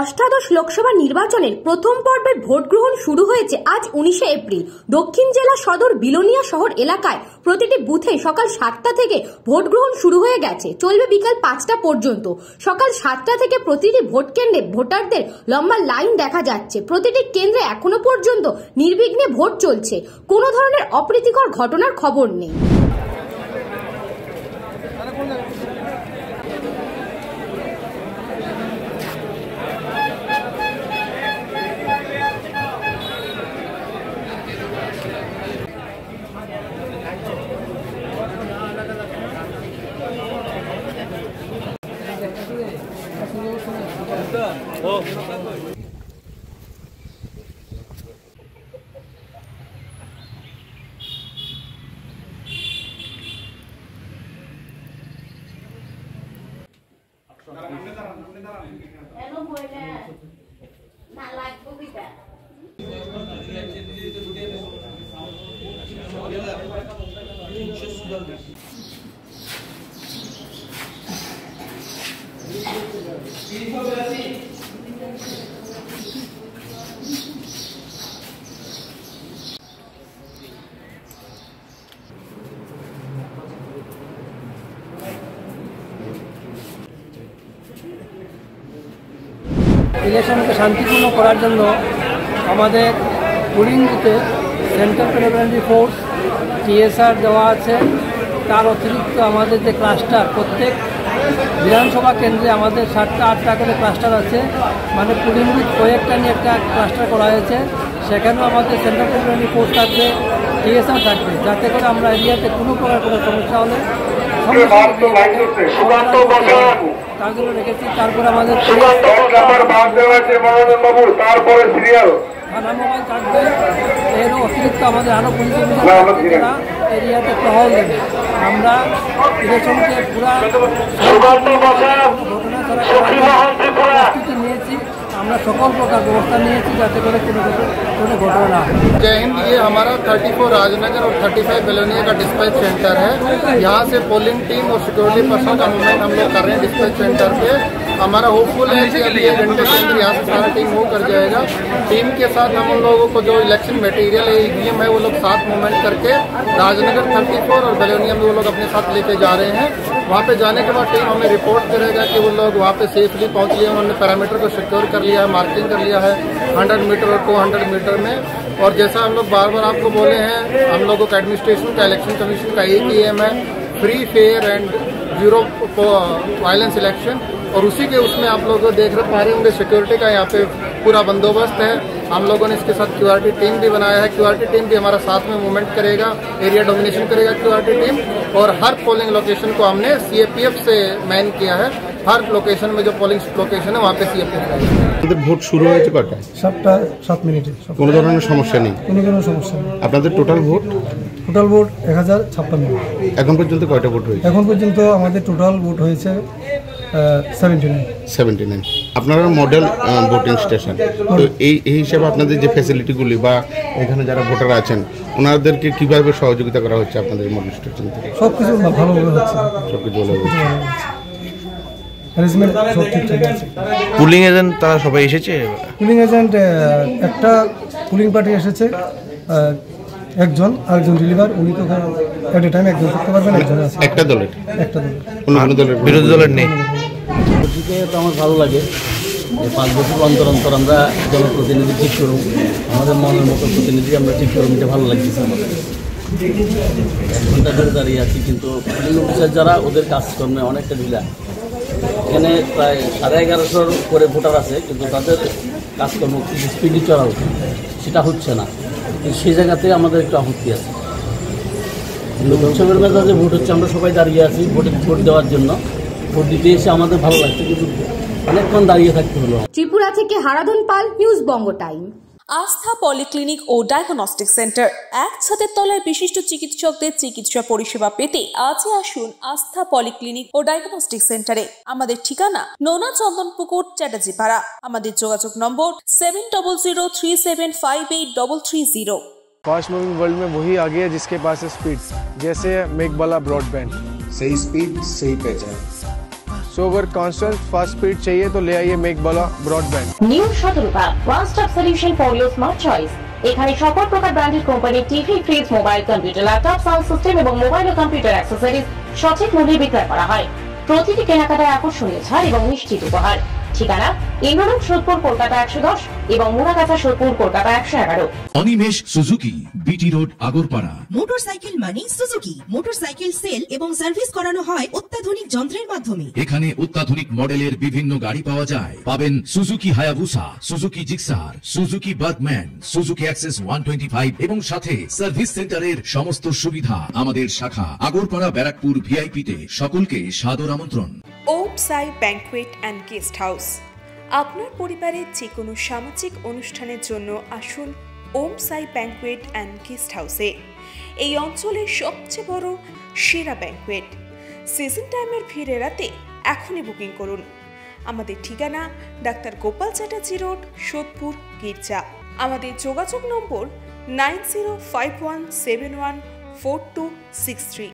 অষ্টাদশ লোকসভা নির্বাচনের প্রথম পর্বের ভোট গ্রহণ শুরু হয়েছে আজ 19শে এপ্রিল। দক্ষিণ জেলা সদর বিলোনিয়া শহর এলাকায় প্রতিটি বুথে সকাল 7টা থেকে ভোট গ্রহণ শুরু হয়ে গেছে, চলবে বিকাল 5টা পর্যন্ত। সকাল 7টা থেকে প্রতিটি ভোট কেন্দ্রে ভোটারদের লম্বা লাইন দেখা যাচ্ছে। প্রতিটি কেন্দ্রে এখনো পর্যন্ত নির্বিঘ্নে ভোট চলছে, কোনো ধরনের অপ্রীতিকর ঘটনার খবর নেই। ইলেকশনকে শান্তিপূর্ণ করার জন্য আমাদের পোলিং বুথে সেন্ট্রাল প্রিপারেটরি ফোর্স টিএসআর দেওয়া আছে। তার অতিরিক্ত আমাদের যে ক্লাস্টার, প্রত্যেক বিধানসভা কেন্দ্রে আমাদের 7টা 8টা করে ক্লাস্টার আছে, মানে পোলিং বুথ কয়েকটা নিয়ে একটা ক্লাস্টার করা হয়েছে। সেখানেও আমাদের সেন্ট্রাল প্রিপারেটরি ফোর্স থাকবে, টিএসআর থাকবে, যাতে করে আমরা এরিয়াতে কোনো প্রকার কোনো সমস্যা হলে তার জন্য রেখেছি। তারপরে আমাদের থানা মোবাইল থাকবে, এরও অতিরিক্ত আমাদের আরও পুলিশ অফিসার এরিয়াতে টহল দেবে। আমরা ইলেকশনকে পুরা ঘটনা ছাড়া প্রস্তুতি নিয়েছি, আমরা সকল প্রকার ব্যবস্থা নিয়েছি যাতে করে কোনো ঘটনা না হয়। जय हिंद। ये हमारा 34 राजनगर और 35 बेलोनिया का डिस्पैच सेंटर है। यहाँ से पोलिंग टीम और सिक्योरिटी पर्सन का मूवमेंट हम लोग कर रहे हैं डिस्पैच सेंटर पे। हमारा होपफुल है कि अभी 1 घंटे के अंदर यहाँ से सारा टीम मूव कर जाएगा। टीम के साथ हम उन लोगों को जो इलेक्शन मटेरियल है, ईवीएम है, वो लोग साथ मूवमेंट करके राजनगर 34 और बेलोनिया में वो लोग अपने साथ लेके जा रहे हैं। वहाँ पे जाने के बाद टीम हमें रिपोर्ट करेगा कि वो लोग वहाँ पे सेफली पहुँच लिए, उन्होंने पैरामीटर को सिक्योर कर लिया है, मार्किंग कर लिया है 100 मीटर और 200 मीटर में। और जैसा हम लोग बार बार आपको बोले हैं, हम लोगों का एडमिनिस्ट्रेशन का, इलेक्शन कमीशन का एक ही एम है, free fair and zero violence election. और उसी के उसमें आप लोग देख पा रहे होंगे सिक्योरिटी का यहाँ पे पूरा बंदोबस्त है। हम लोगों ने इसके साथ क्यूआरटी टीम भी बनाया है। क्यूआरटी टीम भी हमारा साथ में मूवमेंट करेगा, एरिया डोमिनेशन करेगा क्यूआरटी टीम। और हर पोलिंग लोकेशन को हमने सीएपीएफ से मैन किया है। हर लोकेशन में जो पोलिंग लोकेशन है वहाँ पे सीएपीएफ रहेगा। ভোট শুরু হয়েছে কটায়? 7টা 7 মিনিটে। কোনো ধরনের সমস্যা নেই? কোনো সমস্যা নেই। আপনাদের টোটাল ভোট 1056। এখন পর্যন্ত কয়টা ভোট হয়েছে? এখন পর্যন্ত আমাদের টোটাল ভোট হয়েছে 79। আপনারা মডেল ভোটিং স্টেশন, তো এই হিসাবে আপনাদের যে ফ্যাসিলিটিগুলি বা এখানে যারা ভোটার আছেন ওনাদেরকে কিভাবে সহযোগিতা করা হচ্ছে আপনাদের মডেল স্টেশন থেকে? সবকিছু ভালোভাবে হচ্ছে, সবকিছু ভালো হচ্ছে। অ্যারেঞ্জমেন্ট সব ঠিকঠাক আছে। পুলিং এজেন্ট তারা সবাই এসেছে? পুলিং এজেন্ট একটা পুলিং পার্টি এসেছে, একজন, আরেকজন ডেলিভার, উনি তো এট এ টাইম একজন করতে পারবেন, একজন আছে। একটা দলের অন্য দলের বিরোধী দলের নেই? তো আমার ভালো লাগে যে 5 বছর অন্তর অন্তর আমরা জনপ্রতিনিধি ঠিক করুন, আমাদের মনের মতো প্রতিনিধি আমরা ঠিক করুন, এটা ভালো লাগছে আমাদের। 1 ঘন্টা ধরে দাঁড়িয়ে আছি, কিন্তু পুলিং অফিসার যারা, ওদের কাজকর্মে অনেকটা ঢিলা। এখানে প্রায় 1150 করে ভোটার আছে, কিন্তু তাদের কাজকর্ম কিছু স্পিডি চলা উচিত, সেটা হচ্ছে না। কিন্তু সেই জায়গাতে আমাদের একটু আপত্তি আছে। উৎসবের মেজাজে ভোট হচ্ছে, আমরা সবাই দাঁড়িয়ে আছি ভোট দেওয়ার জন্য। ভোট দিতে এসে আমাদের ভালো লাগছে, কিন্তু অনেকক্ষণ দাঁড়িয়ে থাকতে হলো। ত্রিপুরা থেকে হারাধন পাল, নিউজ বঙ্গ টাইম। আস্থা পলিক্লিনিক ও ডায়াগনস্টিক সেন্টার, এক ছাদের তলায় বিশিষ্ট চিকিৎসকদের চিকিৎসা পরিষেবা পেতে আজই আসুন আস্থা পলিক্লিনিক ও ডায়াগনস্টিক সেন্টারে। আমাদের ঠিকানা নোনা চন্দনপুকুর, চ্যাটার্জিপাড়া। আমাদের যোগাযোগ নম্বর 7003758330। फास्ट मूविंग वर्ल्ड में वही आगे है जिसके पास है स्पीड, जैसे मेघबाला ब्रॉडबैंड। सही स्पीड, सही पहचान। सो अगर कांस्टेंट फास्ट स्पीड चाहिए तो ले आइए मेघबाला ब्रॉडबैंड। নিউ সতর্কতা one stop solution for your smart choice. এখানে সকল প্রকার ব্র্যান্ডেড কোম্পানির TV, fridge, mobile, computer, laptop, sound system এবং মোবাইল ও কম্পিউটার অ্যাক্সেসরিজ সঠিক মূল্যে বিক্রয় করা হয়। প্রতিটি কেনাকাটায় আকর্ষণীয় ছাড় এবং নিশ্চিত উপহার। ঠিকানা ইন্দ্রলোক সোদপুর কলকাতা 110 এবং Muragachha Sodepur Kolkata 111। Animesh Suzuki, BT road, Agarpara. Motorcycle মানে সুজুকি। মোটরসাইকেল সেল এবং সার্ভিস করানো হয় অত্যাধুনিক যন্ত্রের মাধ্যমে। এখানে অত্যাধুনিক মডেলের বিভিন্ন গাড়ি পাওয়া যায়। পাবেন Suzuki Hayabusa, Suzuki Gixxer, Suzuki Bergman, Suzuki access 125 এবং সাথে সার্ভিস সেন্টারের সমস্ত সুবিধা। আমাদের শাখা আগরপাড়া ব্যারাকপুর ভিআইপি তে। সকলকে সাদর আমন্ত্রণ। ওম সাই ব্যাংকুয়েট অ্যান্ড গেস্ট হাউস। আপনার পরিবারের যে কোনো সামাজিক অনুষ্ঠানের জন্য আসুন ওম সাই ব্যাংকুয়েট অ্যান্ড গেস্ট হাউসে। এই অঞ্চলের সবচেয়ে বড় সেরা ব্যাংকুয়েট। সিজন টাইমের ভিড় এড়াতে এখনই বুকিং করুন। আমাদের ঠিকানা ডাক্তার গোপাল চ্যাটার্জি রোড, সোদপুর, গির্জা। আমাদের যোগাযোগ নম্বর 9051714263।